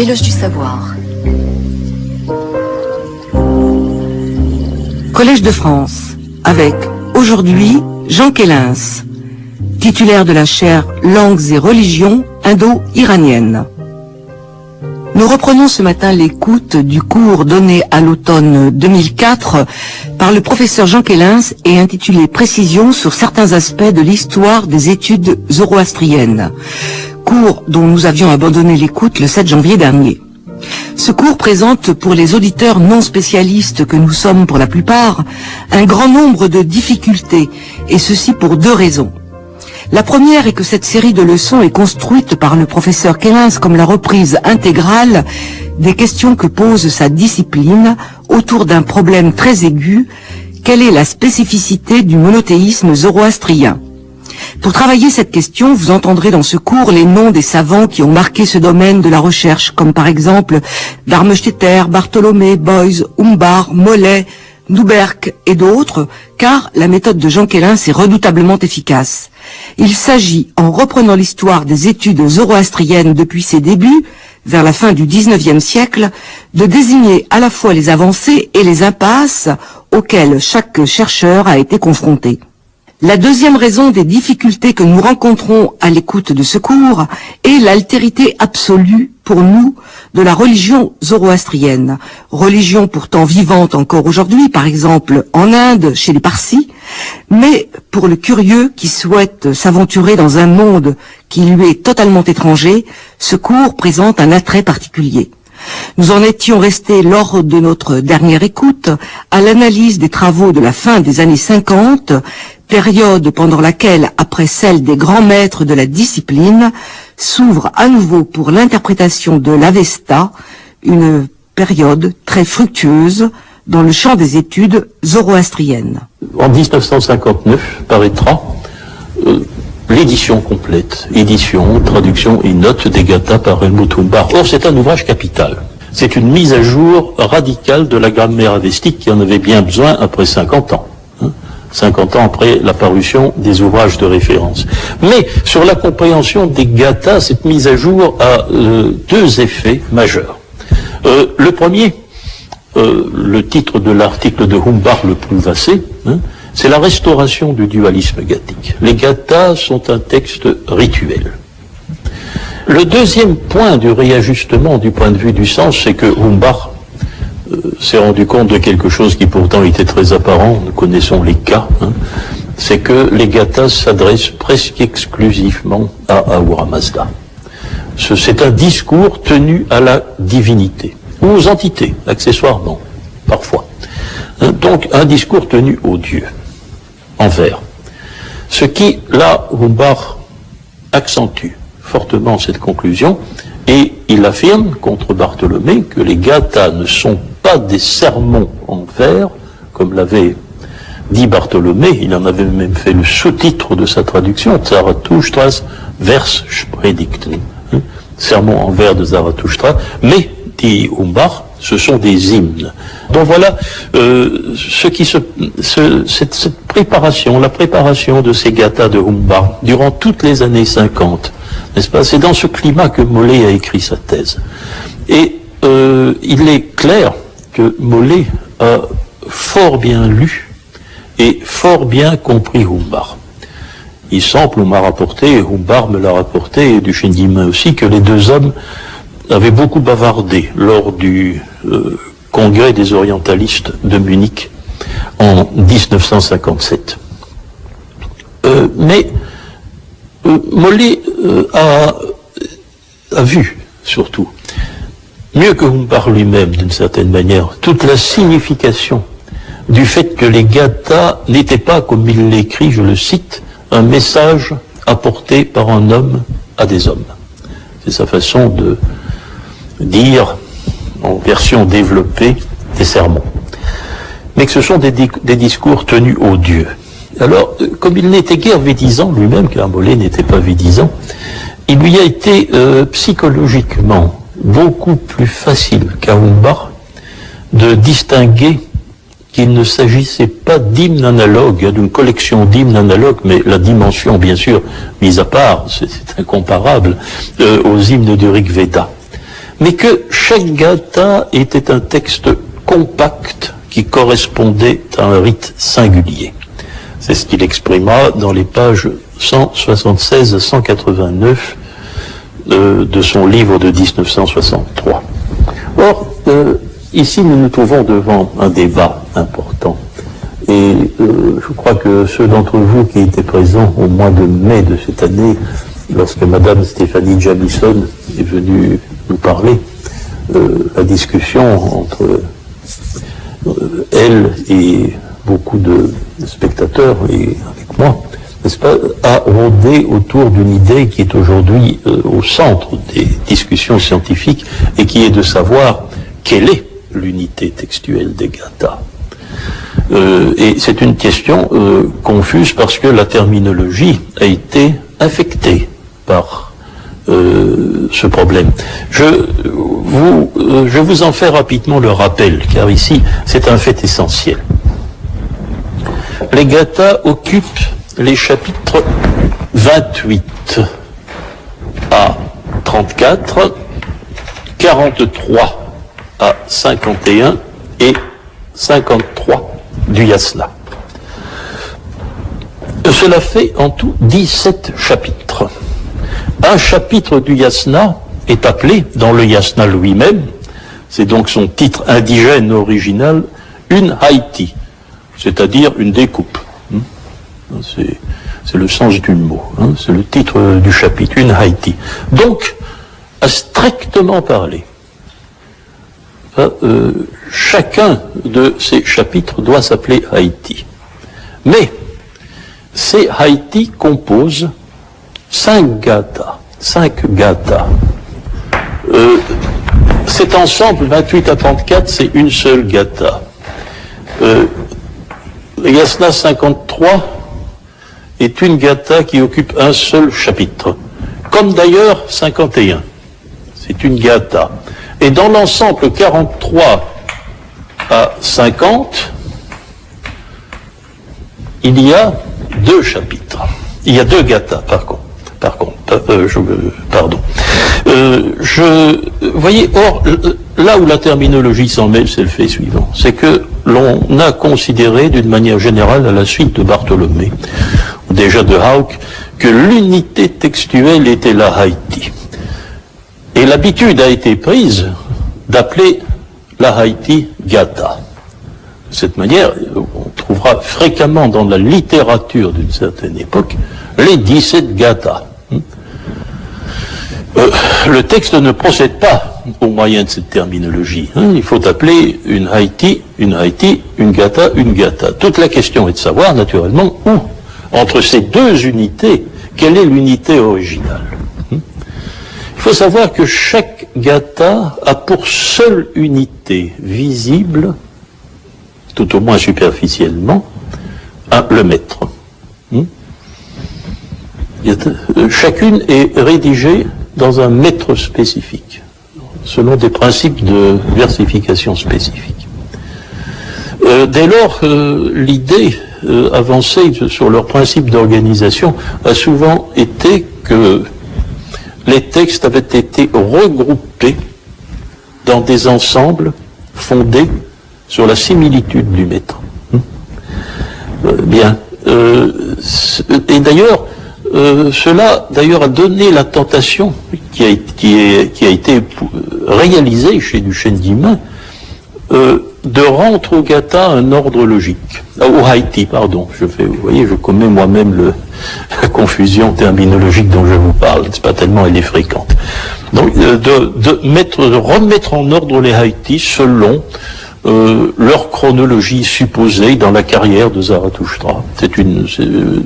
L'éloge du savoir. Collège de France, avec aujourd'hui Jean Kellens, titulaire de la chaire Langues et religions indo-iraniennes. Nous reprenons ce matin l'écoute du cours donné à l'automne 2004 par le professeur Jean Kellens et intitulé Précision sur certains aspects de l'histoire des études zoroastriennes. Cours dont nous avions abandonné l'écoute le 7 janvier dernier. Ce cours présente pour les auditeurs non spécialistes que nous sommes pour la plupart un grand nombre de difficultés, et ceci pour deux raisons. La première est que cette série de leçons est construite par le professeur Kellens comme la reprise intégrale des questions que pose sa discipline autour d'un problème très aigu: quelle est la spécificité du monothéisme zoroastrien? Pour travailler cette question, vous entendrez dans ce cours les noms des savants qui ont marqué ce domaine de la recherche, comme par exemple Darmstädter, Bartholomé, Boyce, Humbar, Mollet, Nouberg et d'autres, car la méthode de Jean Kellens est redoutablement efficace. Il s'agit, en reprenant l'histoire des études zoroastriennes depuis ses débuts, vers la fin du XIXe siècle, de désigner à la fois les avancées et les impasses auxquelles chaque chercheur a été confronté. La deuxième raison des difficultés que nous rencontrons à l'écoute de ce cours est l'altérité absolue pour nous de la religion zoroastrienne, religion pourtant vivante encore aujourd'hui, par exemple en Inde, chez les Parsis, mais pour le curieux qui souhaite s'aventurer dans un monde qui lui est totalement étranger, ce cours présente un attrait particulier. Nous en étions restés lors de notre dernière écoute à l'analyse des travaux de la fin des années 50, période pendant laquelle, après celle des grands maîtres de la discipline, s'ouvre à nouveau pour l'interprétation de l'Avesta, une période très fructueuse dans le champ des études zoroastriennes. En 1959 paraîtra l'édition complète, édition, traduction et notes des Gathas par Helmut Humbar. Or, c'est un ouvrage capital. C'est une mise à jour radicale de la grammaire avestique qui en avait bien besoin après 50 ans. 50 ans après la parution des ouvrages de référence. Mais sur la compréhension des Gathas, cette mise à jour a deux effets majeurs. Le premier, le titre de l'article de Humbar le prouve assez, c'est la restauration du dualisme gathique. Les Gathas sont un texte rituel. Le deuxième point du réajustement du point de vue du sens, c'est que Humbar s'est rendu compte de quelque chose qui pourtant était très apparent, nous connaissons les cas, c'est que les Gathas s'adressent presque exclusivement à Ahura Mazda. C'est un discours tenu à la divinité, ou aux entités, accessoirement, parfois. Donc un discours tenu aux dieux, en vers. Ce qui, là, Humbar accentue fortement cette conclusion, et il affirme, contre Bartholomé, que les Gathas ne sont pas des sermons en vers, comme l'avait dit Bartholomé. Il en avait même fait le sous-titre de sa traduction, Zarathustra's Verspredigten, sermon en vers de Zarathustra, mais, dit Humbar, ce sont des hymnes. Donc voilà cette préparation, la préparation de ces Gathas de Humbar durant toutes les années 50, n'est-ce pas? C'est dans ce climat que Mollet a écrit sa thèse. Et il est clair que Mollet a fort bien lu et fort bien compris Humbar. Il semble, on m'a rapporté, Humbar me l'a rapporté, et Duchesne Guillemin aussi, que les deux hommes avaient beaucoup bavardé lors du congrès des orientalistes de Munich en 1957. Mais Mollet a vu, surtout, mieux que Humbar lui-même, d'une certaine manière, toute la signification du fait que les Gathas n'étaient pas, comme il l'écrit, je le cite, un message apporté par un homme à des hommes. C'est sa façon de dire, en version développée, des sermons. Mais que ce sont des discours tenus aux dieux. Alors, comme il n'était guère védisant lui-même, car Mollet n'était pas védisant, il lui a été psychologiquement beaucoup plus facile qu'à Humbar de distinguer qu'il ne s'agissait pas d'hymnes analogues, d'une collection d'hymnes analogues, mais la dimension, bien sûr, mise à part, c'est incomparable, aux hymnes du Rig Veda. mais que chaque gatha était un texte compact qui correspondait à un rite singulier. C'est ce qu'il exprima dans les pages 176 à 189 de son livre de 1963. Or, ici, nous nous trouvons devant un débat important. Et je crois que ceux d'entre vous qui étaient présents au mois de mai de cette année, lorsque Madame Stéphanie Jamison est venue nous parler, la discussion entre elle et beaucoup de spectateurs, et avec moi, n'est-ce pas, a rôdé autour d'une idée qui est aujourd'hui au centre des discussions scientifiques et qui est de savoir quelle est l'unité textuelle des gathas. Et c'est une question confuse parce que la terminologie a été infectée par ce problème. Je vous en fais rapidement le rappel, car ici, c'est un fait essentiel. Les gathas occupent les chapitres 28 à 34, 43 à 51 et 53 du Yasna. Cela fait en tout 17 chapitres. Un chapitre du Yasna est appelé, dans le Yasna lui-même, c'est donc son titre indigène original, une haïti, c'est-à-dire une découpe. C'est le sens du mot, c'est le titre du chapitre, une haïti. Donc, à strictement parler, chacun de ces chapitres doit s'appeler Haïti. Mais ces Haïti composent 5 gathas. Cet ensemble, 28 à 34, c'est une seule gatha. Le Yasna 53 est une gatha qui occupe un seul chapitre. Comme d'ailleurs 51. C'est une gatha. Et dans l'ensemble 43 à 50, il y a 2 chapitres. Il y a 2 gathas, voyez, or, là où la terminologie s'en mêle, c'est le fait suivant. C'est que l'on a considéré d'une manière générale, à la suite de Bartholomé, ou déjà de Hauck, que l'unité textuelle était la Haïti. Et l'habitude a été prise d'appeler la Haïti gatha. De cette manière, on trouvera fréquemment dans la littérature d'une certaine époque les 17 gathas. Le texte ne procède pas au moyen de cette terminologie. Il faut appeler une Haïti, une gatha. Toute la question est de savoir, naturellement, où, entre ces deux unités, quelle est l'unité originale. Il faut savoir que chaque gatha a pour seule unité visible, tout au moins superficiellement, le maître. Chacune est rédigée dans un maître spécifique, selon des principes de versification spécifiques. Dès lors, l'idée avancée sur leur principe d'organisation a souvent été que les textes avaient été regroupés dans des ensembles fondés sur la similitude du maître. Et d'ailleurs, cela d'ailleurs a donné la tentation qui a été réalisée chez Duchesne d'Imin de rendre au gatha un ordre logique. Au Haïti, pardon. Vous voyez, je commets moi-même la confusion terminologique dont je vous parle. C'est pas tellement elle est fréquente. Donc, de remettre en ordre les Haïti selon leur chronologie supposée dans la carrière de Zarathustra.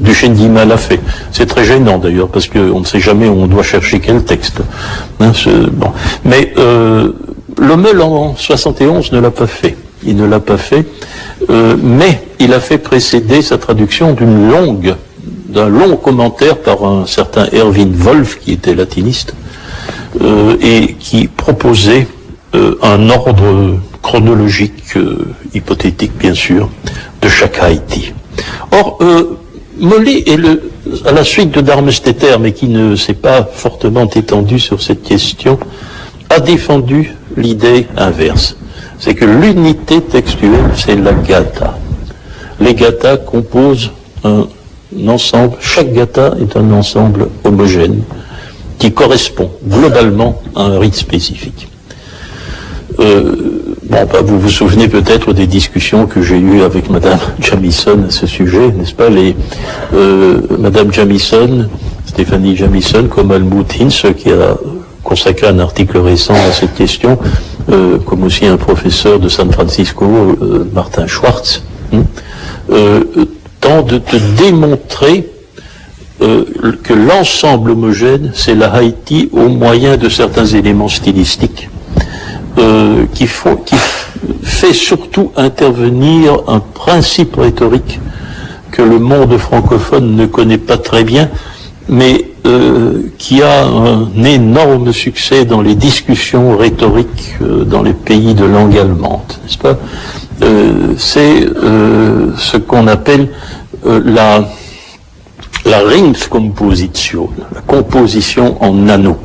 Duchesne d'Imin l'a fait. C'est très gênant d'ailleurs, parce qu'on ne sait jamais où on doit chercher quel texte. Mais Lommel en 71 ne l'a pas fait. Il ne l'a pas fait, mais il a fait précéder sa traduction d'un long commentaire par un certain Erwin Wolf, qui était latiniste, et qui proposait un ordre chronologique, hypothétique bien sûr, de chaque Haïti. Or, Molé est à la suite de Darmesteter, mais qui ne s'est pas fortement étendu sur cette question, a défendu l'idée inverse. C'est que l'unité textuelle, c'est la gatha. Les gathas composent un ensemble, chaque gatha est un ensemble homogène qui correspond globalement à un rite spécifique. Vous vous souvenez peut-être des discussions que j'ai eues avec Madame Jamieson à ce sujet, n'est-ce pas? Madame Jamieson, Stéphanie Jamieson, comme Helmut Hinz, qui a consacré un article récent à cette question, comme aussi un professeur de San Francisco, Martin Schwartz, tente de démontrer que l'ensemble homogène, c'est la Haïti au moyen de certains éléments stylistiques qui fait surtout intervenir un principe rhétorique que le monde francophone ne connaît pas très bien, mais qui a un énorme succès dans les discussions rhétoriques dans les pays de langue allemande, n'est-ce pas? C'est ce qu'on appelle la Ringskomposition, la composition en anneaux.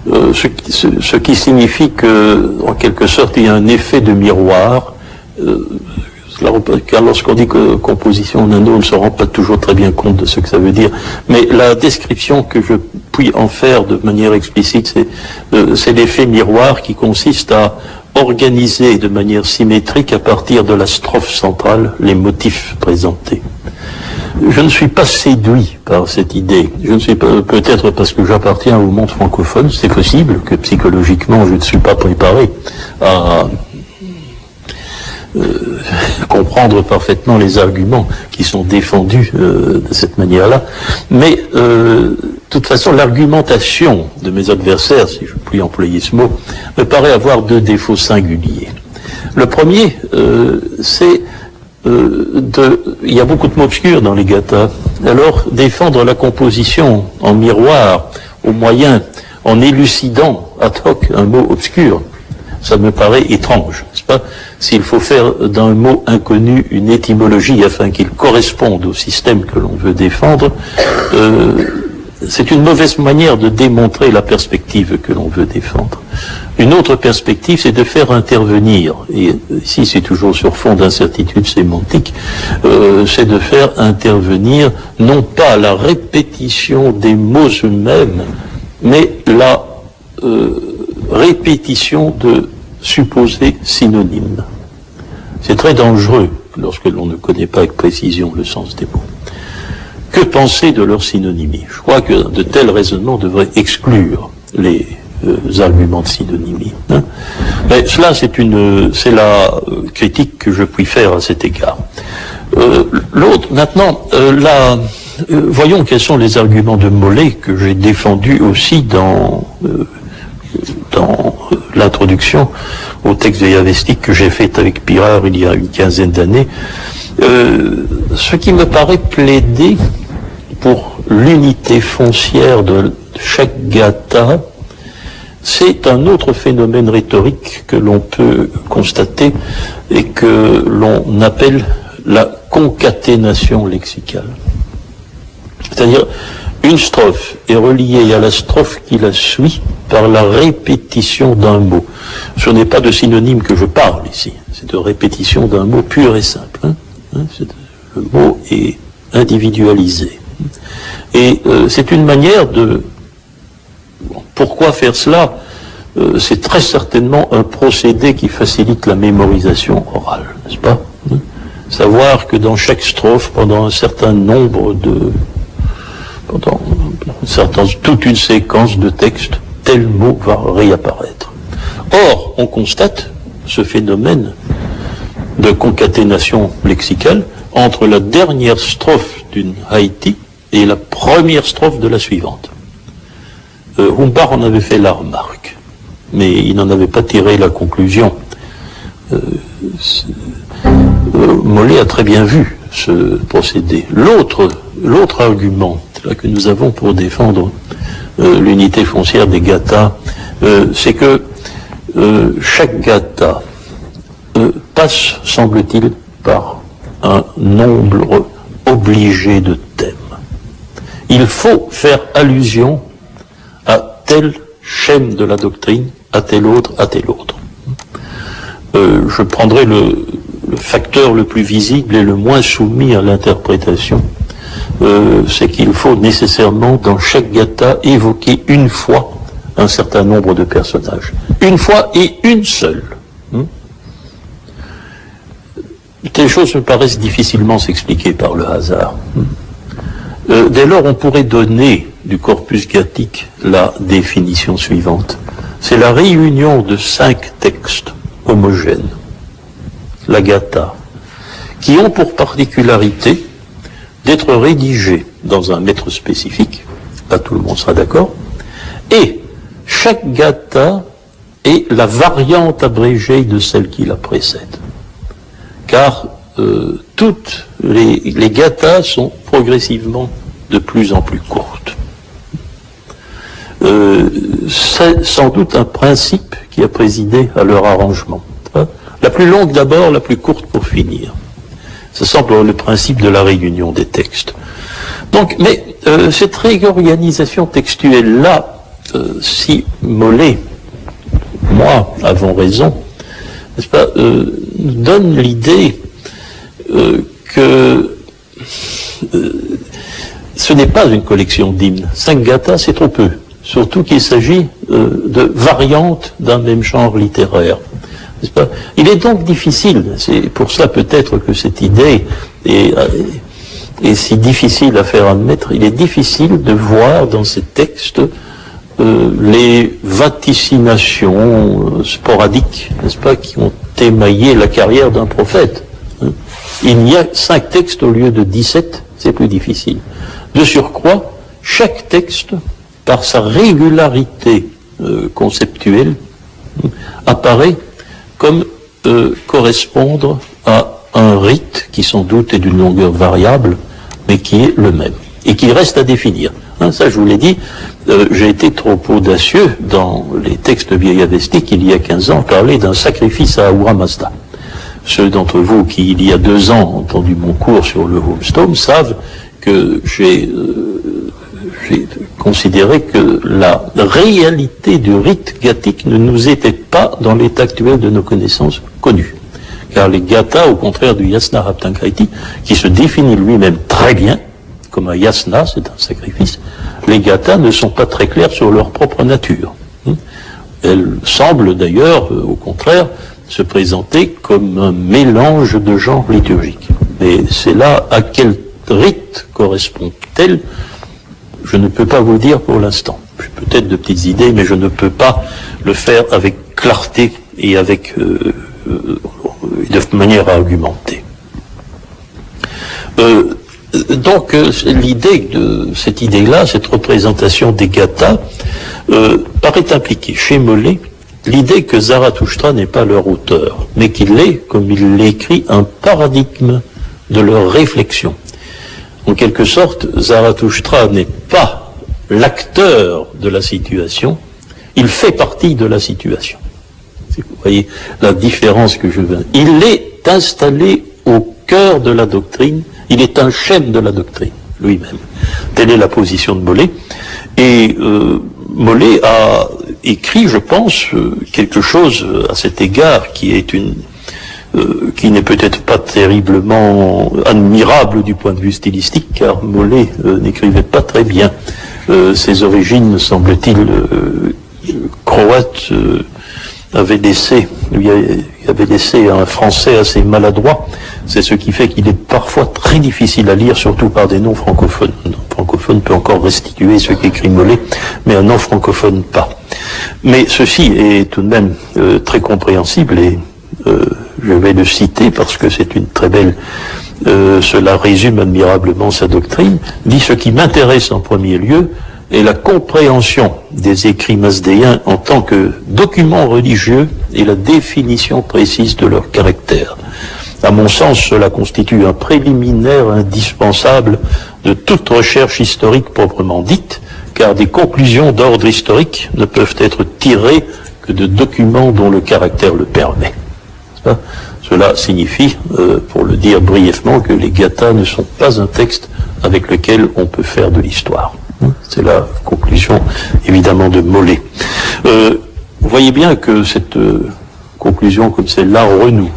Ce qui signifie que, en quelque sorte, il y a un effet de miroir. Car lorsqu'on dit que composition en anneaux, on ne se rend pas toujours très bien compte de ce que ça veut dire. Mais la description que je puis en faire de manière explicite, c'est l'effet miroir qui consiste à organiser de manière symétrique à partir de la strophe centrale les motifs présentés. Je ne suis pas séduit par cette idée. Je ne suis pas, peut-être parce que j'appartiens au monde francophone, c'est possible que psychologiquement je ne suis pas préparé à comprendre parfaitement les arguments qui sont défendus de cette manière-là. Mais de toute façon, l'argumentation de mes adversaires, si je puis employer ce mot, me paraît avoir deux défauts singuliers. Le premier, c'est il y a beaucoup de mots obscurs dans les gathas. Alors, défendre la composition en miroir, au moyen, en élucidant ad hoc un mot obscur, ça me paraît étrange, n'est-ce pas? S'il faut faire d'un mot inconnu une étymologie afin qu'il corresponde au système que l'on veut défendre, c'est une mauvaise manière de démontrer la perspective que l'on veut défendre. Une autre perspective, c'est de faire intervenir, et ici c'est toujours sur fond d'incertitude sémantique, c'est de faire intervenir non pas la répétition des mots eux-mêmes, mais la répétition de supposés synonymes. C'est très dangereux lorsque l'on ne connaît pas avec précision le sens des mots. Que penser de leur synonymie? Je crois que de tels raisonnements devraient exclure les arguments de synonymie. Mais cela, c'est la critique que je puis faire à cet égard. L'autre, maintenant, voyons quels sont les arguments de Mollet que j'ai défendus aussi dans l'introduction au texte de Yavestik que j'ai fait avec Pirard il y a une quinzaine d'années. Ce qui me paraît plaider pour l'unité foncière de chaque gatha, c'est un autre phénomène rhétorique que l'on peut constater et que l'on appelle la concaténation lexicale. C'est-à-dire, une strophe est reliée à la strophe qui la suit par la répétition d'un mot. Ce n'est pas de synonyme que je parle ici, c'est de répétition d'un mot pur et simple. Le mot est individualisé. Et c'est une manière de... Pourquoi faire cela? C'est très certainement un procédé qui facilite la mémorisation orale, n'est-ce pas? Savoir que dans chaque strophe, pendant un certain nombre de... toute une séquence de textes, tel mot va réapparaître. Or, on constate ce phénomène de concaténation lexicale entre la dernière strophe d'une Haïti et la première strophe de la suivante. Humbard en avait fait la remarque, mais il n'en avait pas tiré la conclusion. Mollet a très bien vu ce procédé. L'autre argument là, que nous avons pour défendre l'unité foncière des gathas, c'est que chaque gatha passe, semble-t-il, par un nombre obligé de thèmes. Il faut faire allusion à tel schème de la doctrine, à tel autre, à tel autre. Je prendrai le facteur le plus visible et le moins soumis à l'interprétation. C'est qu'il faut nécessairement, dans chaque gatha, évoquer une fois un certain nombre de personnages. Une fois et une seule. Telles choses me paraissent difficilement s'expliquer par le hasard. Dès lors, on pourrait donner du corpus gathique la définition suivante. C'est la réunion de 5 textes homogènes, la gatha, qui ont pour particularité d'être rédigés dans un mètre spécifique, là tout le monde sera d'accord, et chaque gatha est la variante abrégée de celle qui la précède. Car toutes les gathas sont progressivement de plus en plus courtes. C'est sans doute un principe qui a présidé à leur arrangement. La plus longue d'abord, la plus courte pour finir. Ça semble le principe de la réunion des textes. Donc, mais cette réorganisation textuelle-là, si Molé, moi, avons raison, n'est-ce pas, nous donne l'idée que ce n'est pas une collection d'hymnes. 5 gathas, c'est trop peu. Surtout qu'il s'agit de variantes d'un même genre littéraire. N'est-ce pas ? Il est donc difficile, c'est pour cela peut-être que cette idée est si difficile à faire admettre, il est difficile de voir dans ces textes les vaticinations sporadiques, n'est-ce pas, qui ont émaillé la carrière d'un prophète. Il y a 5 textes au lieu de 17, c'est plus difficile. De surcroît, chaque texte, par sa régularité conceptuelle, apparaît comme correspondre à un rite qui sans doute est d'une longueur variable, mais qui est le même, et qui reste à définir. Ça, je vous l'ai dit, j'ai été trop audacieux dans les textes vieillavestiques il y a 15 ans, parler d'un sacrifice à Ahura Mazda. Ceux d'entre vous qui, il y a 2 ans, ont entendu mon cours sur le Homestone savent que j'ai considéré que la réalité du rite gathique ne nous était pas, dans l'état actuel de nos connaissances, connue. Car les gathas, au contraire du yasna haptankaiti, qui se définit lui-même très bien, comme un yasna, c'est un sacrifice, les gathas ne sont pas très clairs sur leur propre nature. Elles semblent d'ailleurs, au contraire, se présenter comme un mélange de genres liturgiques. Et c'est là à quel rite correspond-elle? Je ne peux pas vous le dire pour l'instant. J'ai peut-être de petites idées, mais je ne peux pas le faire avec clarté et avec de manière à argumenter. Donc l'idée de cette idée-là, cette représentation des gathas, paraît impliquer chez Molé l'idée que Zarathustra n'est pas leur auteur, mais qu'il est, comme il l'écrit, un paradigme de leur réflexion. En quelque sorte, Zarathustra n'est pas l'acteur de la situation, il fait partie de la situation. Vous voyez la différence que je veux. Il est installé au cœur de la doctrine, il est un chef de la doctrine, lui-même. Telle est la position de Molé. Et Molé a écrit, je pense, quelque chose à cet égard qui n'est peut-être pas terriblement admirable du point de vue stylistique, car Molé n'écrivait pas très bien. Ses origines, semble-t-il, croates, lui avait laissé un français assez maladroit. C'est ce qui fait qu'il est parfois très difficile à lire, surtout par des non-francophones. Un francophone peut encore restituer ce qu'écrit Molé, mais un non-francophone pas. Mais ceci est tout de même très compréhensible et je vais le citer parce que c'est une très belle... cela résume admirablement sa doctrine, dit ce qui m'intéresse en premier lieu est la compréhension des écrits mazdéens en tant que documents religieux et la définition précise de leur caractère. À mon sens, cela constitue un préliminaire indispensable de toute recherche historique proprement dite, car des conclusions d'ordre historique ne peuvent être tirées que de documents dont le caractère le permet. Cela signifie, pour le dire brièvement, que les gathas ne sont pas un texte avec lequel on peut faire de l'histoire. C'est la conclusion, évidemment, de Molé. Vous voyez bien que cette conclusion comme celle-là renoue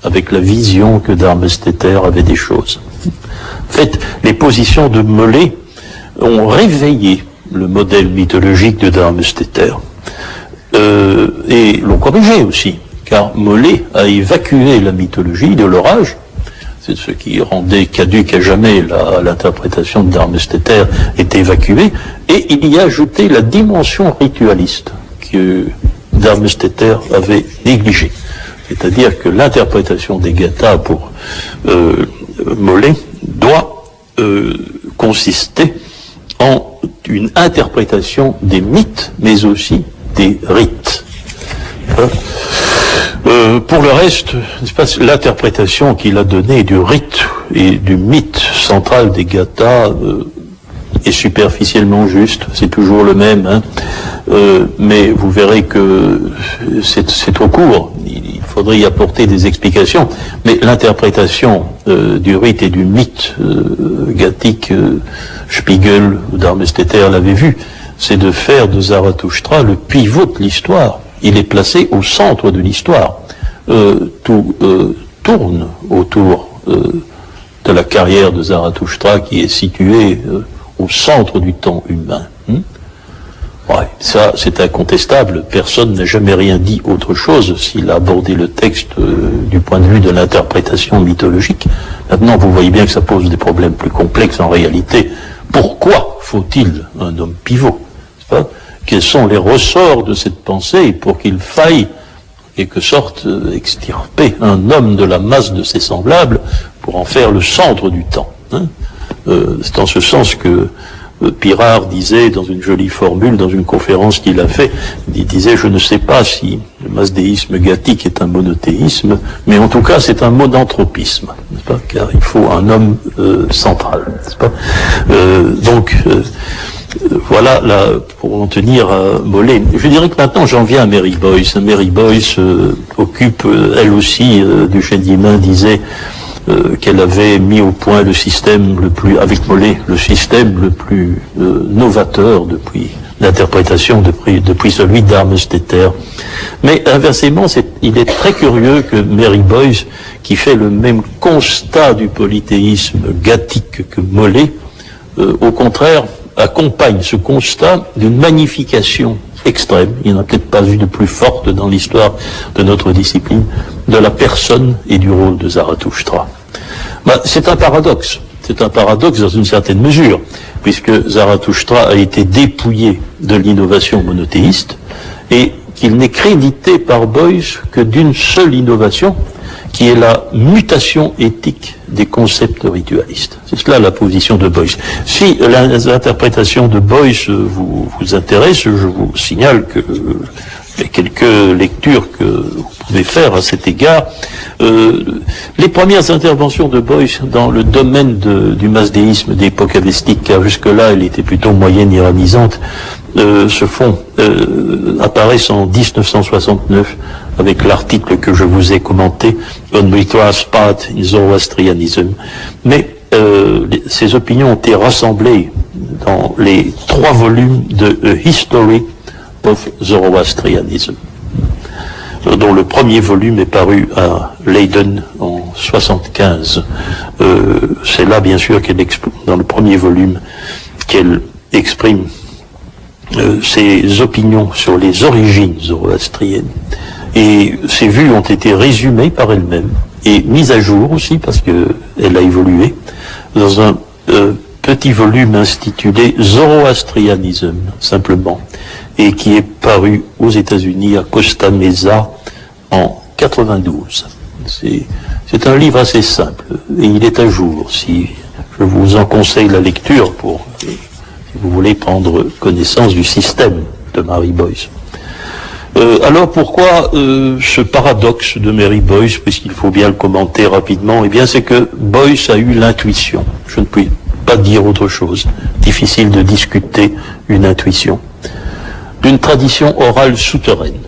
avec la vision que Darmesteter avait des choses. En fait, les positions de Molé ont réveillé le modèle mythologique de Darmesteter et l'ont corrigé aussi, car Molé a évacué la mythologie de l'orage. C'est ce qui rendait caduque à jamais l'interprétation de Darmesteter est évacuée, et il y a ajouté la dimension ritualiste que Darmesteter avait négligée. C'est-à-dire que l'interprétation des gathas pour Molé doit consister en une interprétation des mythes, mais aussi des rites. Pour le reste, l'interprétation qu'il a donnée du rite et du mythe central des gathas est superficiellement juste, c'est toujours le même, hein. Mais vous verrez que c'est trop court, il faudrait y apporter des explications, mais l'interprétation du rite et du mythe gathique, Spiegel ou Darmesteter l'avait vu, c'est de faire de Zarathustra le pivot de l'histoire. Il est placé au centre de l'histoire. Tout tourne autour de la carrière de Zarathustra qui est située au centre du temps humain. Ouais, ça, c'est incontestable. Personne n'a jamais rien dit autre chose s'il a abordé le texte du point de vue de l'interprétation mythologique. Maintenant, vous voyez bien que ça pose des problèmes plus complexes en réalité. Pourquoi faut-il un homme pivot? Quels sont les ressorts de cette pensée pour qu'il faille, en quelque sorte, extirper un homme de la masse de ses semblables pour en faire le centre du temps, hein? C'est en ce sens que Pirard disait dans une jolie formule, dans une conférence qu'il a fait, il disait: je ne sais pas si le masdéisme gathique est un monothéisme, mais en tout cas c'est un monanthropisme, n'est-ce pas, car il faut un homme central, n'est-ce pas. Voilà, là, pour en tenir à Molé. Je dirais que maintenant j'en viens à Mary Boyce. Mary Boyce occupe, elle aussi, Duchesne-Diemin disait qu'elle avait mis au point le système le plus, avec Molé, le système le plus novateur depuis l'interprétation depuis celui d'Armesteter. Mais inversement, il est très curieux que Mary Boyce, qui fait le même constat du polythéisme gathique que Molé, au contraire, accompagne ce constat d'une magnification extrême, il n'y en a peut-être pas eu de plus forte dans l'histoire de notre discipline, de la personne et du rôle de Zarathustra. C'est un paradoxe dans une certaine mesure, puisque Zarathustra a été dépouillé de l'innovation monothéiste et qu'il n'est crédité par Boyce que d'une seule innovation, qui est la mutation éthique des concepts ritualistes. C'est cela la position de Boyce. Si l'interprétation de Boyce vous intéresse, je vous signale que il y a quelques lectures que vous pouvez faire à cet égard. Les premières interventions de Boyce dans le domaine du masdéisme d'époque avestique, car jusque-là elle était plutôt moyenne iranisante, apparaissent en 1969 avec l'article que je vous ai commenté, On Mithra's Part in Zoroastrianism. Mais ces opinions ont été rassemblées dans les 3 volumes de A History of Zoroastrianism, dont le premier volume est paru à Leiden en 1975. C'est là, bien sûr, dans le premier volume, qu'elle exprime ses opinions sur les origines zoroastriennes. Et ces vues ont été résumées par elle-même et mises à jour aussi, parce qu'elle a évolué, dans un petit volume intitulé Zoroastrianism, simplement, et qui est paru aux États-Unis à Costa Mesa en 92. C'est un livre assez simple et il est à jour. Si je vous en conseille la lecture si vous voulez prendre connaissance du système de Mary Boyce. Alors pourquoi ce paradoxe de Mary Boyce, puisqu'il faut bien le commenter rapidement? Eh bien, c'est que Boyce a eu l'intuition. Je ne puis pas dire autre chose. Difficile de discuter une intuition d'une tradition orale souterraine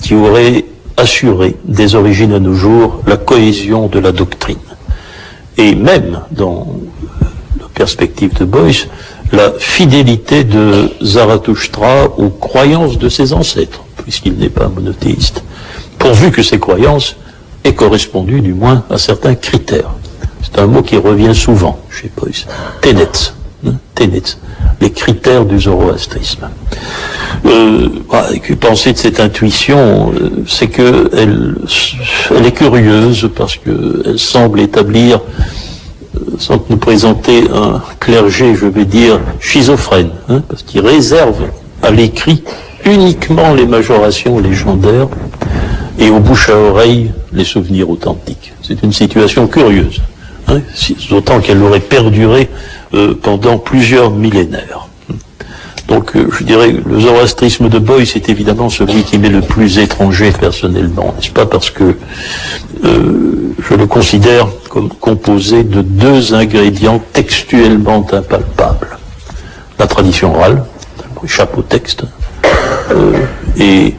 qui aurait assuré des origines à nos jours la cohésion de la doctrine. Et même dans la perspective de Boyce, la fidélité de Zarathustra aux croyances de ses ancêtres, puisqu'il n'est pas monothéiste, pourvu que ces croyances aient correspondu du moins à certains critères. C'est un mot qui revient souvent chez Boyce. Tenets, tenets, les critères du zoroastrisme. Que penser de cette intuition, c'est que elle est curieuse parce qu'elle semble établir, sans nous présenter un clergé, je vais dire, schizophrène, parce qu'il réserve à l'écrit uniquement les majorations légendaires et au bouche à oreille les souvenirs authentiques. C'est une situation curieuse, d'autant qu'elle aurait perduré pendant plusieurs millénaires. Donc je dirais le zoroastrisme de Boyce est évidemment celui qui m'est le plus étranger personnellement, n'est-ce pas, parce que je le considère comme composé de deux ingrédients textuellement impalpables. La tradition orale, échappe au texte, et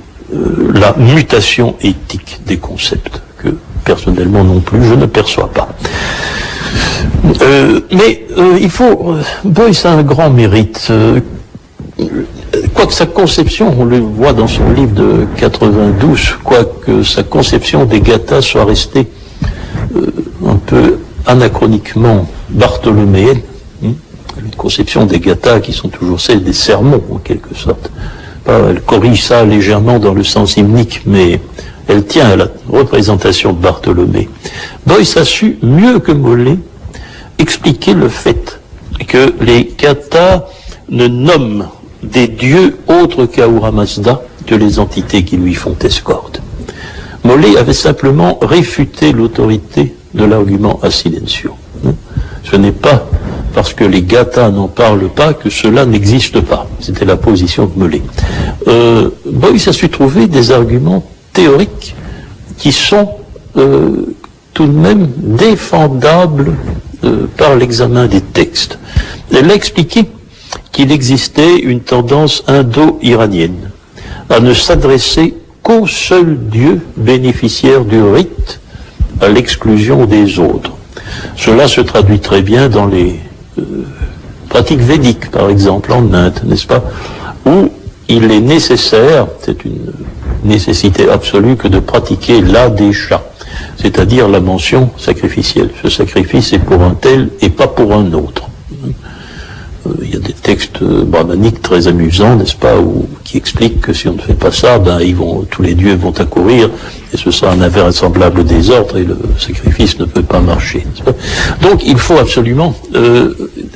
la mutation éthique des concepts, que personnellement non plus je ne perçois pas. Mais il faut... Boyce a un grand mérite. Quoique sa conception, on le voit dans son livre de 92, quoique sa conception des gathas soit restée un peu anachroniquement bartholoméenne, une conception des gathas qui sont toujours celles des sermons en quelque sorte. Elle corrige ça légèrement dans le sens hymnique, mais elle tient à la représentation de Bartholomée. Boyce a su, mieux que Molé, expliquer le fait que les gathas ne nomment des dieux autres qu'Ahura Mazda que les entités qui lui font escorte. Molé avait simplement réfuté l'autorité de l'argument a silencio. Ce n'est pas parce que les gathas n'en parlent pas que cela n'existe pas. C'était la position de Molé. Boyce a su trouver des arguments théoriques qui sont tout de même défendables par l'examen des textes. Elle a expliqué qu'il existait une tendance indo-iranienne à ne s'adresser qu'au seul Dieu bénéficiaire du rite, à l'exclusion des autres. Cela se traduit très bien dans les pratiques védiques, par exemple, en Inde, n'est-ce pas, où il est nécessaire, c'est une nécessité absolue, que de pratiquer l'adesha, c'est-à-dire la mention sacrificielle. Ce sacrifice est pour un tel et pas pour un autre. Il y a des textes brahmaniques très amusants, n'est-ce pas, qui expliquent que si on ne fait pas ça, tous les dieux vont accourir, et ce sera un invraisemblable désordre, et le sacrifice ne peut pas marcher. N'est-ce pas ? Donc il faut absolument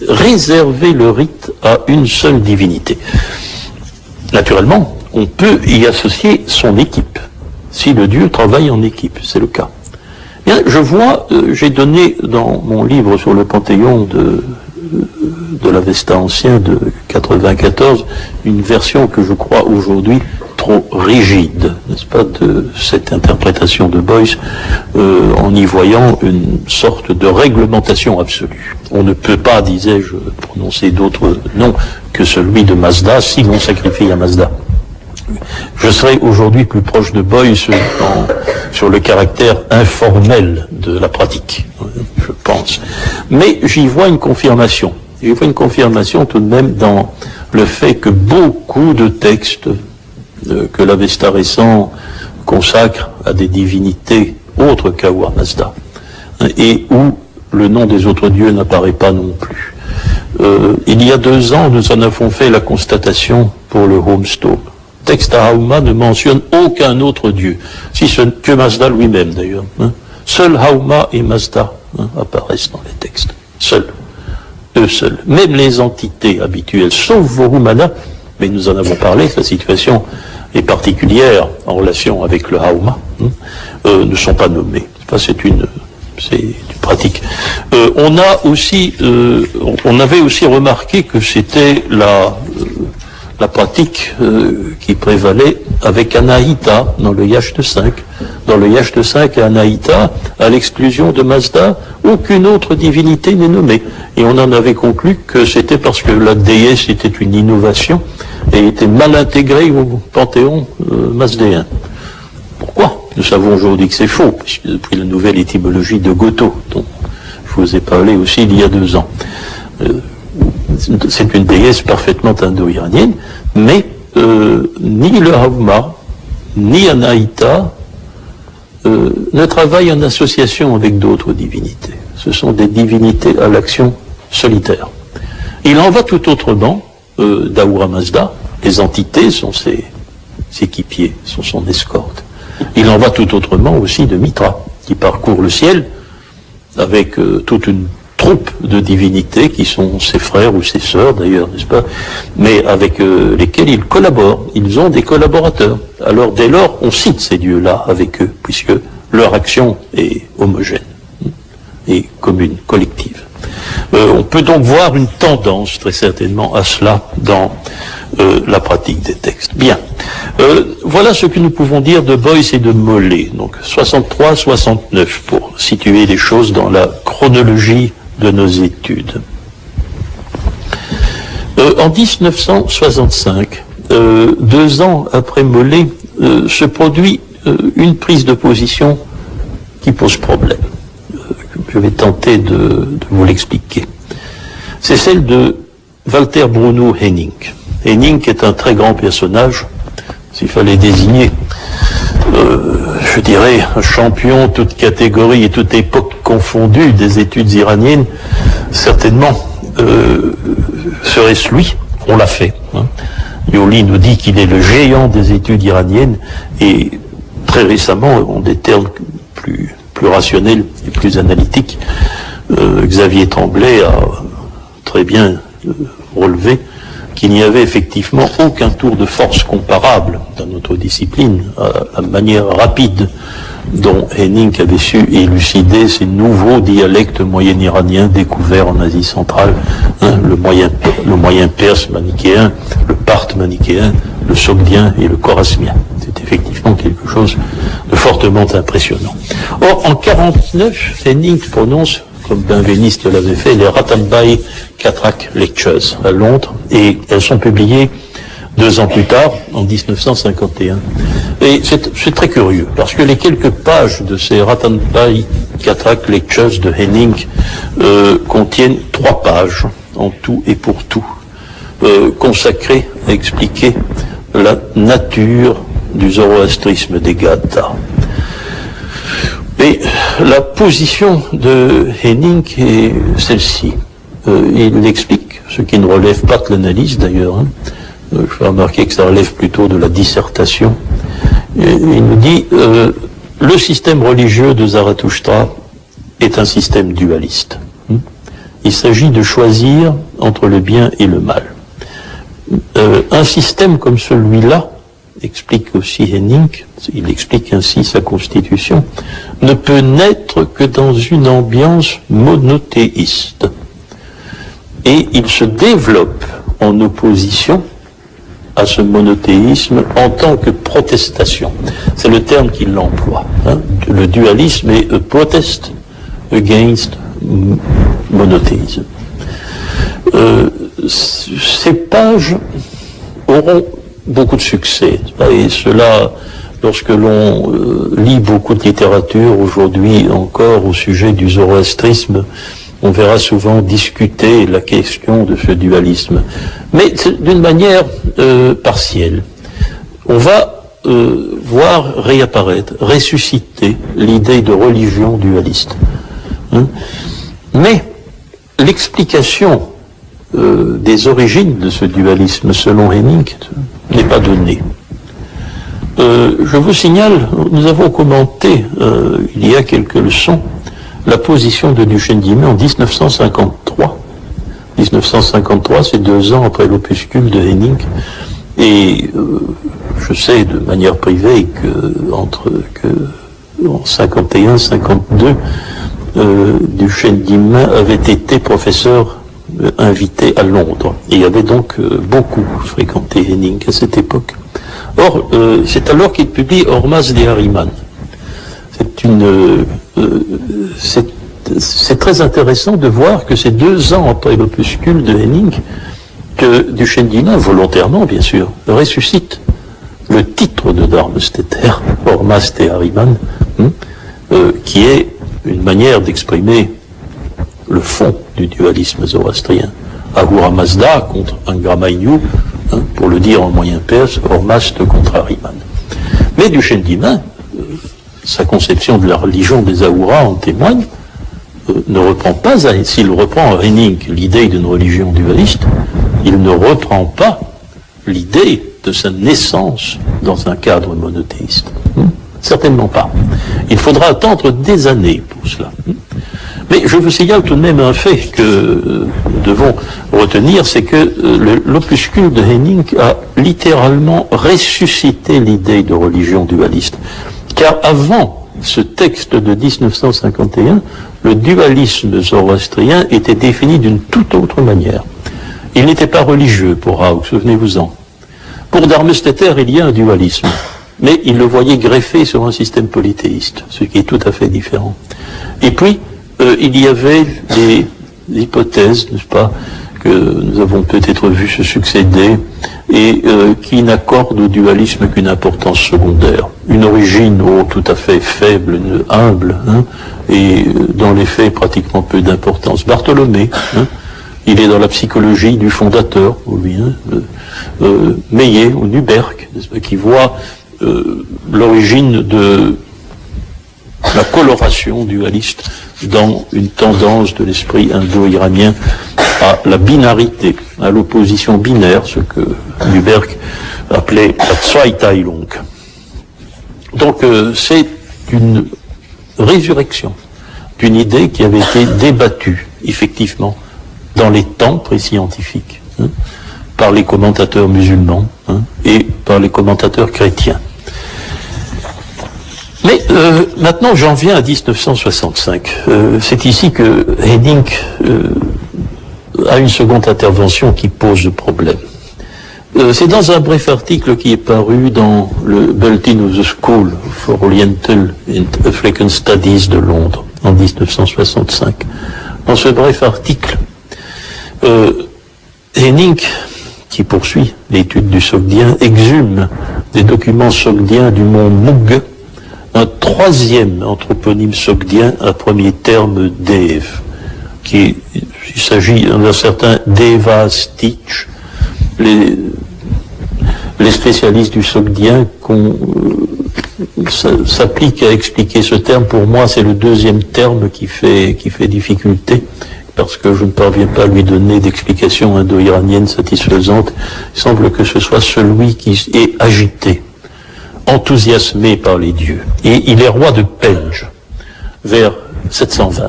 réserver le rite à une seule divinité. Naturellement, on peut y associer son équipe, si le dieu travaille en équipe, c'est le cas. Bien, je vois, j'ai donné dans mon livre sur le Panthéon de l'Avesta ancien de 94, une version que je crois aujourd'hui trop rigide, n'est-ce pas, de cette interprétation de Boyce, en y voyant une sorte de réglementation absolue. On ne peut pas, disais-je, prononcer d'autres noms que celui de Mazda si l'on sacrifie à Mazda. Je serais aujourd'hui plus proche de Boyce sur le caractère informel de la pratique, je pense. Mais j'y vois une confirmation. J'y vois une confirmation tout de même dans le fait que beaucoup de textes que l'Avesta récent consacre à des divinités autres qu'Ahura Mazda, et où le nom des autres dieux n'apparaît pas non plus. Il y a 2 ans, nous en avons fait la constatation pour le Homestone. Le texte à Hauma ne mentionne aucun autre dieu, si ce que Mazda lui-même d'ailleurs. Seul Hauma et Mazda apparaissent dans les textes. Seuls. Eux seuls. Même les entités habituelles, sauf Vorumana, mais nous en avons parlé, sa situation est particulière en relation avec le Hauma, ne sont pas nommés. C'est une pratique. On avait aussi remarqué que c'était la pratique qui prévalait avec Anahita dans le Yashte 5. Dans le Yashte 5 et Anahita, à l'exclusion de Mazda, aucune autre divinité n'est nommée. Et on en avait conclu que c'était parce que la déesse était une innovation et était mal intégrée au panthéon mazdéen. Pourquoi ? Nous savons aujourd'hui que c'est faux, puisque depuis la nouvelle étymologie de Goto, dont je vous ai parlé aussi il y a 2 ans. c'est une déesse parfaitement indo-iranienne, mais ni le Hauma, ni Anaïta ne travaillent en association avec d'autres divinités. Ce sont des divinités à l'action solitaire. Il en va tout autrement d'Ahura Mazda. Les entités sont ses équipiers, sont son escorte. Il en va tout autrement aussi de Mitra, qui parcourt le ciel avec toute une troupe de divinités qui sont ses frères ou ses sœurs d'ailleurs, n'est-ce pas, mais avec lesquels il collabore. Ils ont des collaborateurs. Alors dès lors, on cite ces dieux-là avec eux, puisque leur action est homogène et commune, collective. On peut donc voir une tendance très certainement à cela dans la pratique des textes. Bien. Voilà ce que nous pouvons dire de Boyce et de Mollet. Donc 63-69 pour situer les choses dans la chronologie de nos études. En 1965, 2 ans après Mollet, se produit une prise de position qui pose problème. Je vais tenter de vous l'expliquer. C'est celle de Walter Bruno Henning. Henning est un très grand personnage, s'il fallait désigner, je dirais, un champion, toute catégorie et toute époque confondue des études iraniennes, certainement serait-ce lui. On l'a fait. Yoli nous dit qu'il est le géant des études iraniennes, et très récemment, en des termes plus rationnels et plus analytiques, Xavier Tremblay a très bien relevé qu'il n'y avait effectivement aucun tour de force comparable dans notre discipline à la manière rapide dont Henning avait su élucider ces nouveaux dialectes moyen-iraniens découverts en Asie centrale, le moyen perse manichéen, le parthe manichéen, le sogdien et le khorasmien. C'est effectivement quelque chose de fortement impressionnant. Or, en 1949, Henning prononce, comme Benveniste l'avait fait, les Ratambai Katrak Lectures à Londres, et elles sont publiées 2 ans plus tard, en 1951. Et c'est très curieux, parce que les quelques pages de ces Ratambai Katrak Lectures de Henning contiennent 3 pages, en tout et pour tout, consacrées à expliquer la nature du zoroastrisme des Gatha. Et la position de Henning est celle-ci. Il explique, ce qui ne relève pas de l'analyse d'ailleurs, je vais remarquer que ça relève plutôt de la dissertation. Il nous dit, le système religieux de Zarathustra est un système dualiste. Il s'agit de choisir entre le bien et le mal. Un système comme celui-là, explique aussi Henning, il explique ainsi sa constitution, ne peut naître que dans une ambiance monothéiste. Et il se développe en opposition à ce monothéisme en tant que protestation. C'est le terme qu'il emploie. Le dualisme est a protest against monothéisme. Ces pages auront beaucoup de succès. Et cela, lorsque l'on lit beaucoup de littérature aujourd'hui encore au sujet du zoroastrisme, on verra souvent discuter la question de ce dualisme. Mais d'une manière partielle. On va voir réapparaître, ressusciter l'idée de religion dualiste. Mais l'explication des origines de ce dualisme, selon Henning, n'est pas donnée. Je vous signale, nous avons commenté il y a quelques leçons la position de Duchesne d'Himay en 1953. 1953, c'est 2 ans après l'opuscule de Henning, et je sais de manière privée que en 51-52, Duchesne d'Himay avait été professeur invité à Londres, et il avait donc beaucoup fréquenté Henning à cette époque. Or, c'est alors qu'il publie Hormas de Ahriman. C'est très intéressant de voir que c'est 2 ans après l'opuscule de Henning que Duchesne d'Himay, volontairement bien sûr, ressuscite le titre de Darmesteter, Hormas de Ahriman, qui est une manière d'exprimer le fond du dualisme zoroastrien, Ahura Mazda contre Angra Mainyu, pour le dire en moyen perse, Hormazd contre Ahriman. Mais du Shendiman, sa conception de la religion des Ahura en témoigne, ne reprend pas, s'il reprend à Henning l'idée d'une religion dualiste, il ne reprend pas l'idée de sa naissance dans un cadre monothéiste. Certainement pas. Il faudra attendre des années pour cela. Mais je vous signale tout de même un fait que nous devons retenir, c'est que l'opuscule de Henning a littéralement ressuscité l'idée de religion dualiste. Car avant ce texte de 1951, le dualisme zoroastrien était défini d'une toute autre manière. Il n'était pas religieux pour Hauck, souvenez-vous-en. Pour Darmesteter, il y a un dualisme, mais il le voyait greffé sur un système polythéiste, ce qui est tout à fait différent. Et puis, il y avait des hypothèses, n'est-ce pas, que nous avons peut-être vu se succéder et qui n'accordent au dualisme qu'une importance secondaire. Une origine tout à fait faible, humble, et dans les faits pratiquement peu d'importance. Bartholomé, il est dans la psychologie du fondateur, ou bien Meillet ou Nuberk, qui voit l'origine de la coloration dualiste dans une tendance de l'esprit indo-iranien à la binarité, à l'opposition binaire, ce que Nuberk appelait la Zweiteilung. Donc c'est une résurrection d'une idée qui avait été débattue, effectivement, dans les temps pré-scientifiques, par les commentateurs musulmans et par les commentateurs chrétiens. Mais maintenant, j'en viens à 1965. C'est ici que Henning a une seconde intervention qui pose problème. C'est dans un bref article qui est paru dans le Bulletin of the School for Oriental and African Studies de Londres en 1965. Dans ce bref article, Henning, qui poursuit l'étude du sogdien, exhume des documents sogdiens du mont Moug, un troisième anthroponyme sogdien à premier terme Dev, il s'agit d'un certain Deva Stitch. Les spécialistes du sogdien s'appliquent à expliquer ce terme. Pour moi, c'est le deuxième terme qui fait difficulté, parce que je ne parviens pas à lui donner d'explication indo-iranienne satisfaisante. Il semble que ce soit celui qui est agité, enthousiasmé par les dieux. Et il est roi de Penj, vers 720.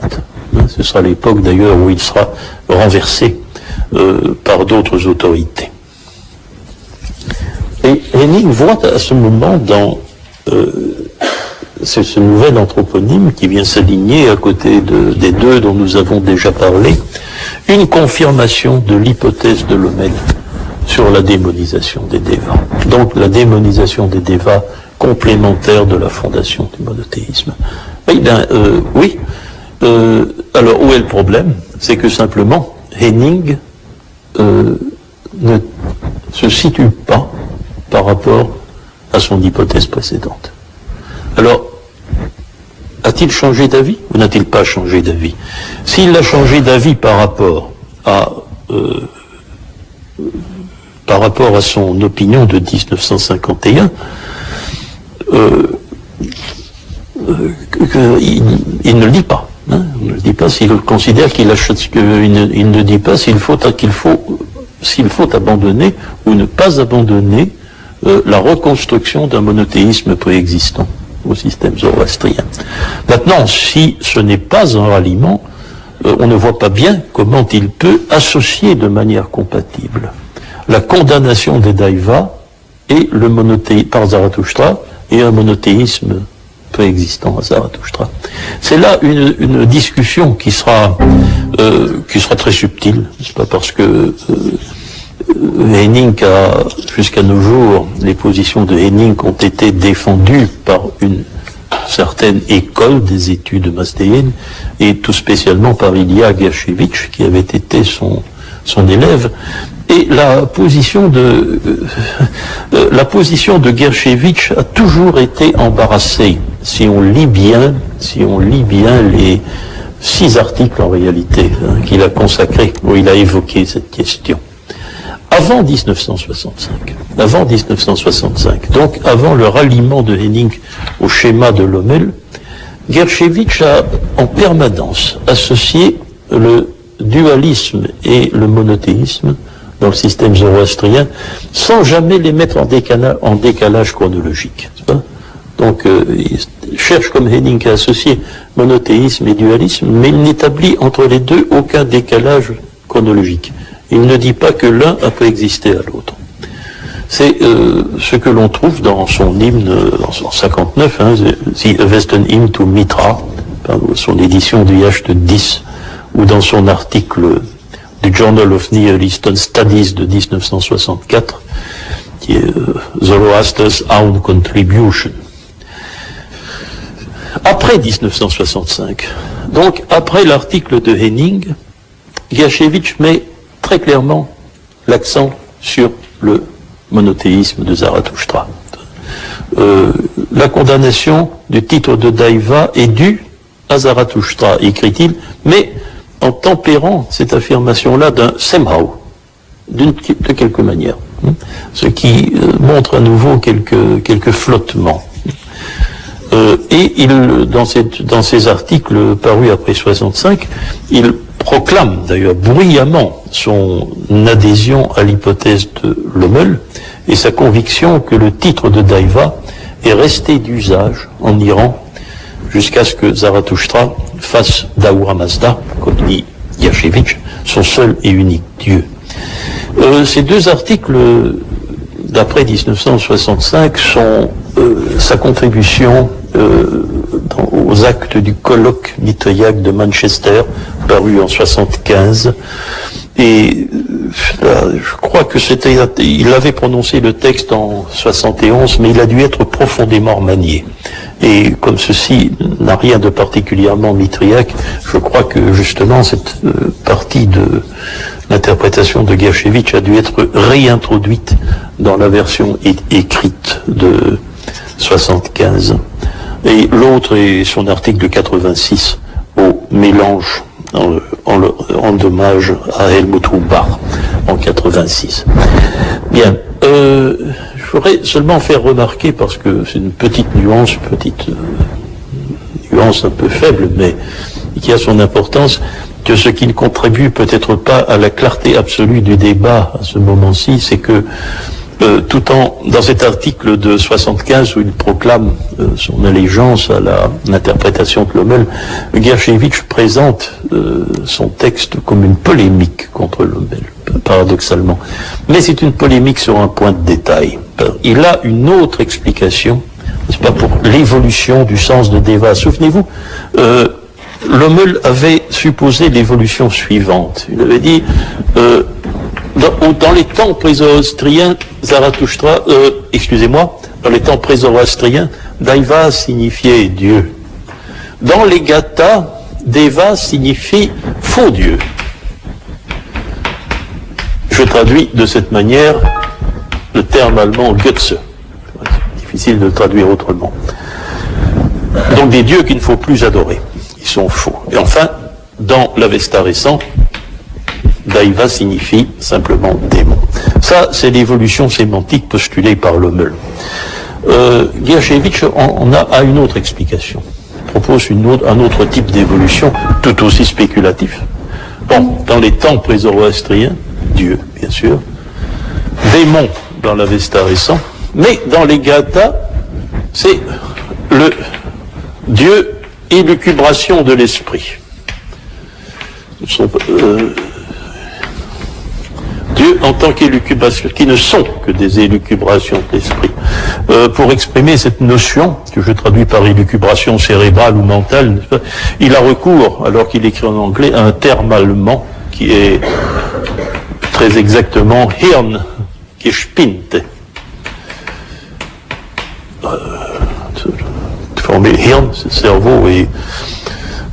Ce sera l'époque d'ailleurs où il sera renversé par d'autres autorités. Et Henning voit à ce moment dans ce nouvel anthroponyme qui vient s'aligner à côté des deux dont nous avons déjà parlé, une confirmation de l'hypothèse de Lomel sur la démonisation des Devas. Donc la démonisation des Devas complémentaire de la fondation du monothéisme. Eh bien, oui. Alors, où est le problème? C'est que simplement, Henning ne se situe pas par rapport à son hypothèse précédente. Alors, a-t-il changé d'avis ou n'a-t-il pas changé d'avis? S'il a changé d'avis par rapport à son opinion de 1951, il ne le dit pas. Il ne dit pas s'il considère il ne dit pas s'il faut abandonner ou ne pas abandonner la reconstruction d'un monothéisme préexistant au système zoroastrien. Maintenant, si ce n'est pas un ralliement, on ne voit pas bien comment il peut associer de manière compatible la condamnation des Daivas et le monothéisme par Zarathustra et un monothéisme préexistant à Zarathustra. C'est là une discussion qui sera très subtile, n'est-ce pas, parce que Henning a, jusqu'à nos jours, les positions de Henning ont été défendues par une certaine école des études mazdéennes, et tout spécialement par Ilya Gershevitch, qui avait été son élève. Et la position de Gershevitch a toujours été embarrassée. Si on lit bien 6 articles en réalité qu'il a consacrés, où il a évoqué cette question. Avant 1965, donc avant le ralliement de Henning au schéma de Lommel, Gershevitch a en permanence associé le dualisme et le monothéisme dans le système zoroastrien, sans jamais les mettre en décalage chronologique. Donc, il cherche comme Henning à associer monothéisme et dualisme, mais il n'établit entre les deux aucun décalage chronologique. Il ne dit pas que l'un a coexisté à l'autre. C'est ce que l'on trouve dans son hymne, en 59, The Western Hymn to Mitra, son édition du Yacht 10, ou dans son article du Journal of Near Eastern Studies de 1964, qui est Zoroaster's Own Contribution. Après 1965, donc après l'article de Henning, Gershevitch met très clairement l'accent sur le monothéisme de Zarathustra. La condamnation du titre de Daiva est due à Zarathustra, écrit-il, mais en tempérant cette affirmation-là d'un somehow, de quelque manière, ce qui montre à nouveau quelques flottements. Et dans ses articles parus après 65, il proclame d'ailleurs bruyamment son adhésion à l'hypothèse de Lommel et sa conviction que le titre de Daiva est resté d'usage en Iran jusqu'à ce que Zarathustra fasse d'Ahura Mazda, comme dit Gershevitch, son seul et unique Dieu. Ces deux articles d'après 1965 sont sa contribution aux actes du colloque mitraillage de Manchester, paru en 75. Et je crois que il avait prononcé le texte en 71, mais il a dû être profondément remanié. Et comme ceci n'a rien de particulièrement mitriaque, je crois que justement cette partie de l'interprétation de Gershevitch a dû être réintroduite dans la version écrite de 75. Et l'autre est son article de 86 au mélange en hommage à Helmut Humbach en 86. Bien, je voudrais seulement faire remarquer, parce que c'est une petite nuance un peu faible, mais qui a son importance, que ce qui ne contribue peut-être pas à la clarté absolue du débat à ce moment-ci, c'est que dans cet article de 75 où il proclame son allégeance à l'interprétation de Lommel, Gershevitch présente son texte comme une polémique contre Lommel, paradoxalement. Mais c'est une polémique sur un point de détail. Il a une autre explication, n'est-ce pas, pour l'évolution du sens de Deva. Souvenez-vous, Lommel avait supposé l'évolution suivante. Il avait dit dans les temps pré-zoroastriens, dans les temps pré-zoroastriens, Daiva signifiait Dieu. Dans les Gathas, Deva signifie faux Dieu. Je traduis de cette manière le terme allemand Götze. Difficile de le traduire autrement. Donc des dieux qu'il ne faut plus adorer. Ils sont faux. Et enfin, dans l'Avesta récent, Daiva signifie simplement démon. Ça, c'est l'évolution sémantique postulée par Lommel. Gershevitch a une autre explication. Il propose un autre type d'évolution, tout aussi spéculatif. Bon, dans les temps pré-zoroastriens, Dieu, bien sûr, démon dans l'Avesta récent, mais dans les Gathas, c'est le Dieu élucubration de l'esprit. Dieu en tant qu'élucubration, qui ne sont que des élucubrations de l'esprit. Pour exprimer cette notion, que je traduis par élucubration cérébrale ou mentale, il a recours, alors qu'il écrit en anglais, à un terme allemand qui est très exactement Hirngespinte. Formé Hirn, c'est cerveau, et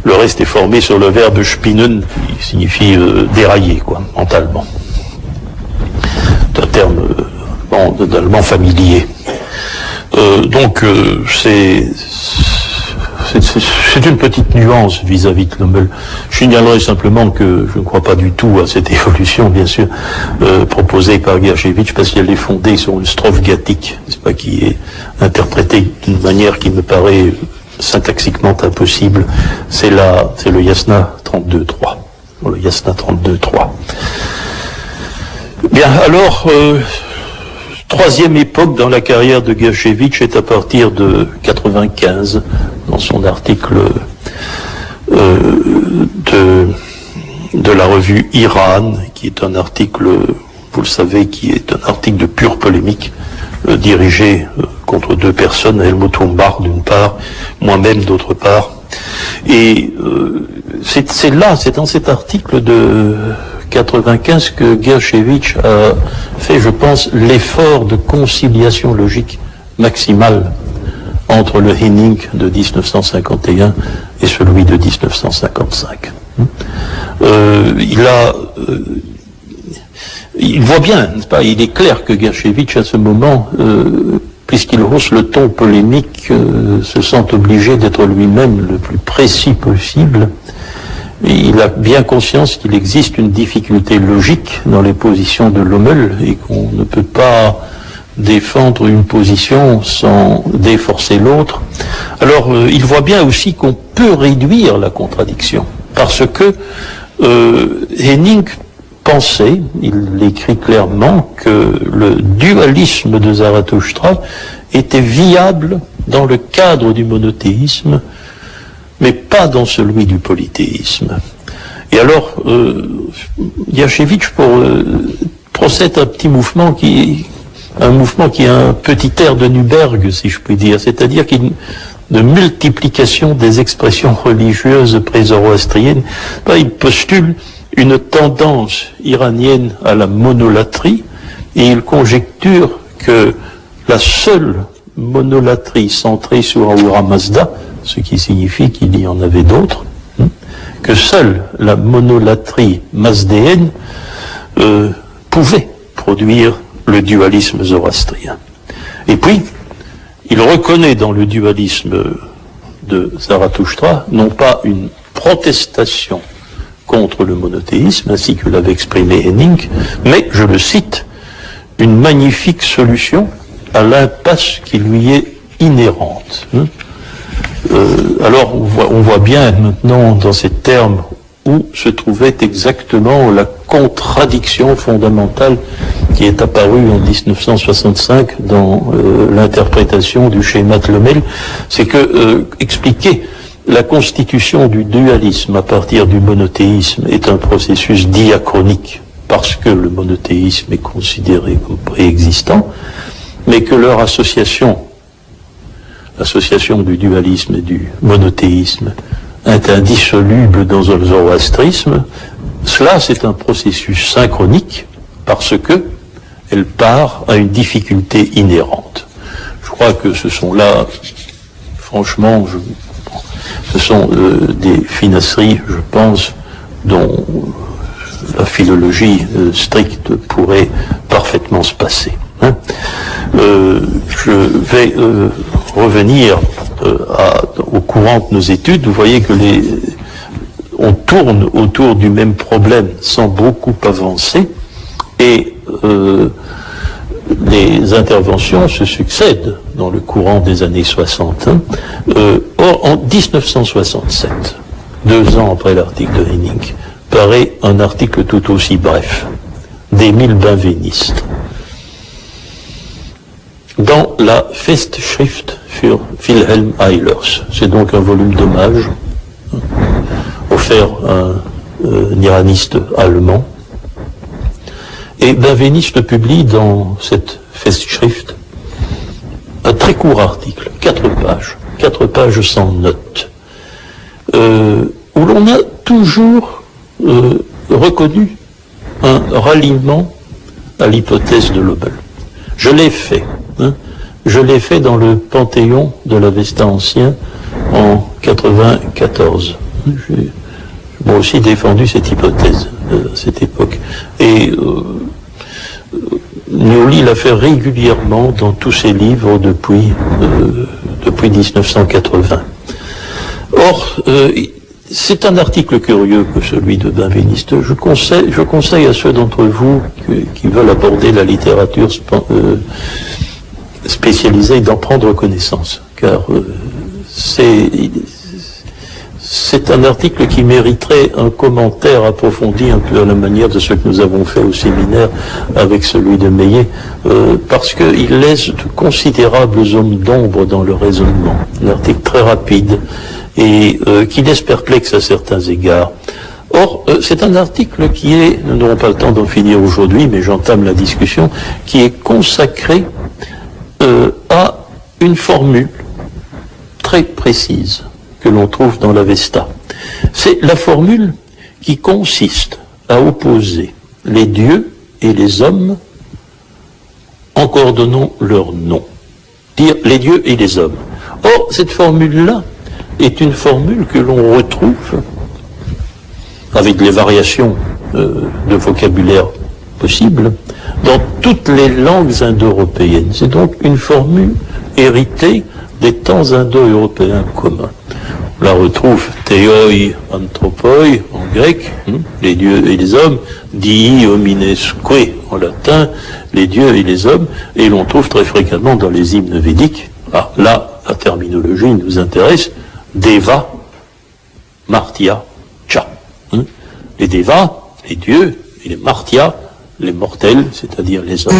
le reste est formé sur le verbe spinnen, qui signifie dérailler, quoi, mentalement. C'est un terme d'allemand familier. Donc c'est c'est une petite nuance vis-à-vis de Lommel. Je signalerai simplement que je ne crois pas du tout à cette évolution, bien sûr, proposée par Gershevitch, parce qu'elle est fondée sur une strophe gathique, n'est-ce pas, qui est interprétée d'une manière qui me paraît syntaxiquement impossible. C'est le Yasna 32.3. Le Yasna 32.3. Bien, alors, troisième époque dans la carrière de Gershevitch est à partir de 95, dans son article de la revue Iran, qui est un article, vous le savez, qui est un article de pure polémique, dirigé contre deux personnes, Helmut Humbach d'une part, moi-même d'autre part. Et c'est dans cet article de 95 que Gershevitch a fait, je pense, l'effort de conciliation logique maximale entre le Henning de 1951 et celui de 1955. Il voit bien, n'est-ce pas, il est clair que Gershevitch, à ce moment, puisqu'il hausse le ton polémique, se sent obligé d'être lui-même le plus précis possible. Il a bien conscience qu'il existe une difficulté logique dans les positions de Lommel et qu'on ne peut pas défendre une position sans déforcer l'autre. Alors, il voit bien aussi qu'on peut réduire la contradiction, parce que Henning pensait, il l'écrit clairement, que le dualisme de Zarathustra était viable dans le cadre du monothéisme, mais pas dans celui du polythéisme. Et alors, Gershevitch procède à un petit mouvement qui a un petit air de Nuberg, si je puis dire, c'est-à-dire de multiplication des expressions religieuses pré-zoroastriennes. Il postule une tendance iranienne à la monolatrie, et il conjecture que la seule monolatrie centrée sur Ahura Mazda, ce qui signifie qu'il y en avait d'autres, que seule la monolatrie mazdéenne pouvait produire le dualisme zoroastrien. Et puis, il reconnaît dans le dualisme de Zarathustra non pas une protestation contre le monothéisme, ainsi que l'avait exprimé Henning, mais, je le cite, une magnifique solution à l'impasse qui lui est inhérente. Alors, on voit bien maintenant dans ces termes où se trouvait exactement la contradiction fondamentale qui est apparue en 1965 dans l'interprétation du schéma de Lommel. C'est que expliquer la constitution du dualisme à partir du monothéisme est un processus diachronique, parce que le monothéisme est considéré comme préexistant, mais que leur l'association du dualisme et du monothéisme est indissoluble dans le zoroastrisme. Cela, c'est un processus synchronique, parce que elle part à une difficulté inhérente. Je crois que ce sont là, franchement, ce sont des finasseries, je pense, dont la philologie stricte pourrait parfaitement se passer. Je vais revenir au courant de nos études. Vous voyez que on tourne autour du même problème sans beaucoup avancer, et les interventions se succèdent dans le courant des années 60. Or, en 1967, 2 ans après l'article de Henning, paraît un article tout aussi bref d'Emil Benveniste dans la Festschrift für Wilhelm Eilers. C'est donc un volume d'hommage offert à un iraniste allemand. Et Benveniste publie dans cette Festschrift un très court article, 4 pages sans notes, où l'on a toujours reconnu un ralliement à l'hypothèse de Lommel. Je l'ai fait dans le Panthéon de l'Avesta ancien en 94. J'ai moi aussi défendu cette hypothèse à cette époque. Et Nioli l'a fait régulièrement dans tous ses livres depuis 1980. Or, c'est un article curieux que celui de Benveniste. Je conseille à ceux d'entre vous qui veulent aborder la littérature spécialisée d'en prendre connaissance, car c'est un article qui mériterait un commentaire approfondi, un peu à la manière de ce que nous avons fait au séminaire avec celui de Meillet, parce qu'il laisse de considérables zones d'ombre dans le raisonnement. Un article très rapide et qui laisse perplexe à certains égards. Or, c'est un article qui est, nous n'aurons pas le temps d'en finir aujourd'hui, mais j'entame la discussion, qui est consacré à une formule très précise que l'on trouve dans l'Avesta. C'est la formule qui consiste à opposer les dieux et les hommes en coordonnant leurs noms. Dire les dieux et les hommes. Or, cette formule-là est une formule que l'on retrouve avec les variations de vocabulaire possibles dans toutes les langues indo-européennes. C'est donc une formule héritée des temps indo-européens communs. On la retrouve théoi anthropoi en grec, les dieux et les hommes, dii hominesque en latin, les dieux et les hommes, et l'on trouve très fréquemment dans les hymnes védiques. Ah, là, la terminologie nous intéresse. Deva, Martya, Cha. Les Devas, les dieux, et les Martya, les mortels, c'est-à-dire les hommes.